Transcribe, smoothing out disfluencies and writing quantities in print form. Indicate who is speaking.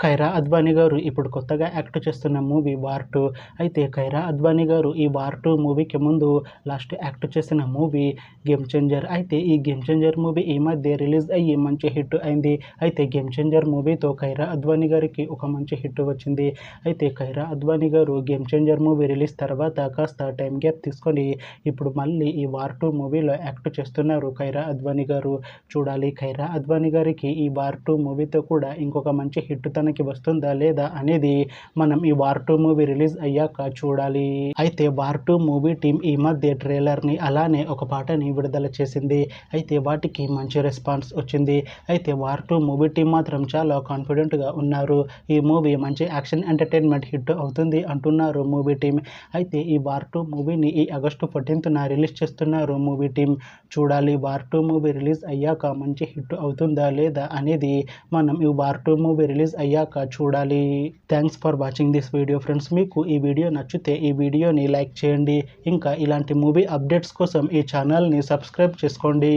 Speaker 1: ఖైరా అద్వానీ గారు ఇప్పుడు కొత్తగా యాక్ట్ చేస్తున్న మూవీ వార్ 2. అయితే ఖైరా అద్వానీ గారు ఈ వార్ 2 మూవీకి ముందు లాస్ట్ యాక్ట్ చేసిన మూవీ గేమ్ చేంజర్. అయితే ఈ గేమ్ చేంజర్ మూవీ ఈ మధ్య రిలీజ్ అయ్యి మంచి హిట్ అయింది. అయితే గేమ్ చేంజర్ మూవీతో ఖైరా అద్వానీ గారికి ఒక మంచి హిట్ వచ్చింది. అయితే ఖైరా అద్వానీ గారు గేమ్ చేంజర్ మూవీ రిలీజ్ తర్వాత కాస్త టైం గ్యాప్ తీసుకొని ఇప్పుడు మళ్ళీ ఈ వార్ 2 మూవీలో యాక్ట్ చేస్తున్నారు ఖైరా అద్వానీ గారు. చూడాలి ఖైరా అద్వానీ గారికి ఈ వార్ 2 మూవీతో కూడా ఇంకొక మంచి హిట్ తనకి వస్తుందా లేదా అనేది మనం ఈ వార్ 2 మూవీ రిలీజ్ అయ్యాక చూడాలి. అయితే వార్ 2 మూవీ టీం ఈ మధ్య ట్రైలర్ని అలానే ఒక పాటని విడుదల చేసింది. అయితే వాటికి మంచి రెస్పాన్స్ వచ్చింది. అయితే వార్ 2 మూవీ టీం మాత్రం చాలా కాన్ఫిడెంట్గా ఉన్నారు. ఈ మూవీ మంచి యాక్షన్ ఎంటర్టైన్మెంట్ హిట్ అవుతుంది అంటున్నారు మూవీ టీం. అయితే ఈ వార్ 2 మూవీని ఈ ఆగస్టు 14న రిలీజ్ చేస్తున్నారు మూవీ టీం. చూడాలి వార్ 2 మూవీ రిలీజ్ అయ్యాక మంచి హిట్ అవుతుందా లేదా అనేది మనం ఈ వార్ 2 మూవీ రిలీజ్ అయ్యాక చూడాలి. Thanks for watching this video friends. మీకు ఈ వీడియో నచ్చితే ఈ వీడియోని లైక్ చేయండి. ఇంకా ఇలాంటి మూవీ అప్డేట్స్ కోసం ఈ ఛానల్ని సబ్స్క్రైబ్ చేసుకోండి.